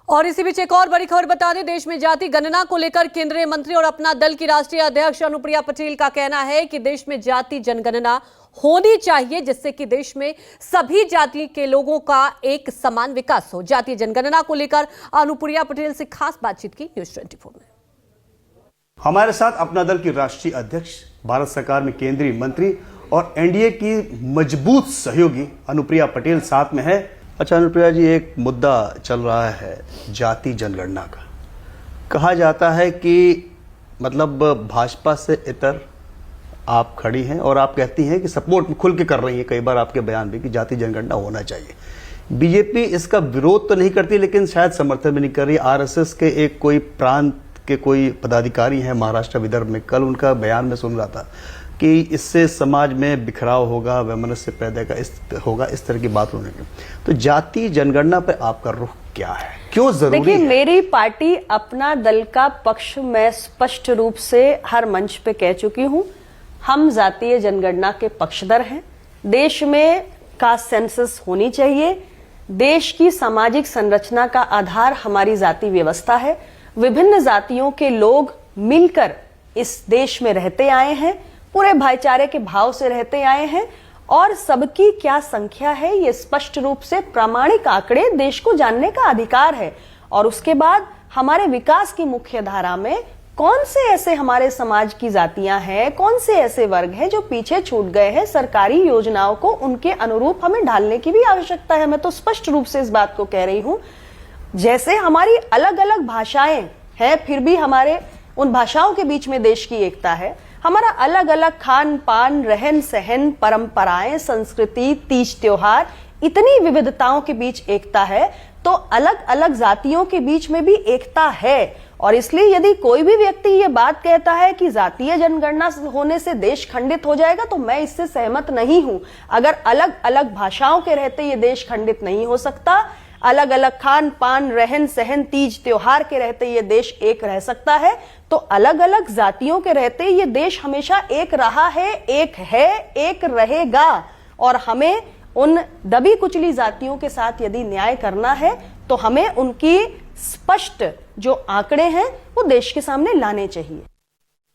और इसी बीच एक और बड़ी खबर बता दें, देश में जाति गणना को लेकर केंद्रीय मंत्री और अपना दल की राष्ट्रीय अध्यक्ष अनुप्रिया पटेल का कहना है कि देश में जाति जनगणना होनी चाहिए, जिससे कि देश में सभी जाति के लोगों का एक समान विकास हो। जातीय जनगणना को लेकर अनुप्रिया पटेल से खास बातचीत की न्यूज़ 24 में। हमारे साथ अपना दल की राष्ट्रीय अध्यक्ष, भारत सरकार में केंद्रीय मंत्री और एनडीए की मजबूत सहयोगी अनुप्रिया पटेल साथ में है। अच्छा अनुप्रिया जी, एक मुद्दा चल रहा है जाति जनगणना का। कहा जाता है कि मतलब भाजपा से इतर आप खड़ी हैं और आप कहती हैं कि सपोर्ट खुल के कर रही हैं, कई बार आपके बयान भी, कि जाति जनगणना होना चाहिए। बीजेपी इसका विरोध तो नहीं करती, लेकिन शायद समर्थन भी नहीं कर रही। आरएसएस के एक कोई प्रांत के कोई पदाधिकारी हैं महाराष्ट्र विदर्भ में, कल उनका बयान में सुन रहा था कि इससे समाज में बिखराव होगा, वैमनस्य पैदा होगा, इस तरह की बात होने की। तो जाति जनगणना पर आपका रुख क्या है, क्यों जरूरी है? देखिए, मेरी पार्टी अपना दल का पक्ष मैं स्पष्ट रूप से हर मंच पे कह चुकी हूं। हम जातीय जनगणना के पक्षधर हैं। देश में कास्ट सेंसस होनी चाहिए। देश की सामाजिक संरचना का आधार हमारी जाति व्यवस्था है। विभिन्न जातियों के लोग मिलकर इस देश में रहते आए हैं, पूरे भाईचारे के भाव से रहते आए हैं और सबकी क्या संख्या है ये स्पष्ट रूप से प्रामाणिक आंकड़े देश को जानने का अधिकार है। और उसके बाद हमारे विकास की मुख्य धारा में कौन से ऐसे हमारे समाज की जातियां हैं, कौन से ऐसे वर्ग हैं जो पीछे छूट गए हैं, सरकारी योजनाओं को उनके अनुरूप हमें ढालने की भी आवश्यकता है। मैं तो स्पष्ट रूप से इस बात को कह रही हूं। जैसे हमारी अलग अलग भाषाएं हैं, फिर भी हमारे उन भाषाओं के बीच में देश की एकता है। हमारा अलग अलग खान पान, रहन सहन, परंपराएं, संस्कृति, तीज त्योहार, इतनी विविधताओं के बीच एकता है, तो अलग अलग जातियों के बीच में भी एकता है। और इसलिए यदि कोई भी व्यक्ति ये बात कहता है कि जातीय जनगणना होने से देश खंडित हो जाएगा, तो मैं इससे सहमत नहीं हूं। अगर अलग अलग भाषाओं के रहते ये देश खंडित नहीं हो सकता, अलग अलग खान पान, रहन सहन, तीज त्योहार के रहते ये देश एक रह सकता है, तो अलग अलग जातियों के रहते ये देश हमेशा एक रहा है, एक है, एक रहेगा। और हमें उन दबी कुचली जातियों के साथ यदि न्याय करना है, तो हमें उनकी स्पष्ट जो आंकड़े हैं वो देश के सामने लाने चाहिए।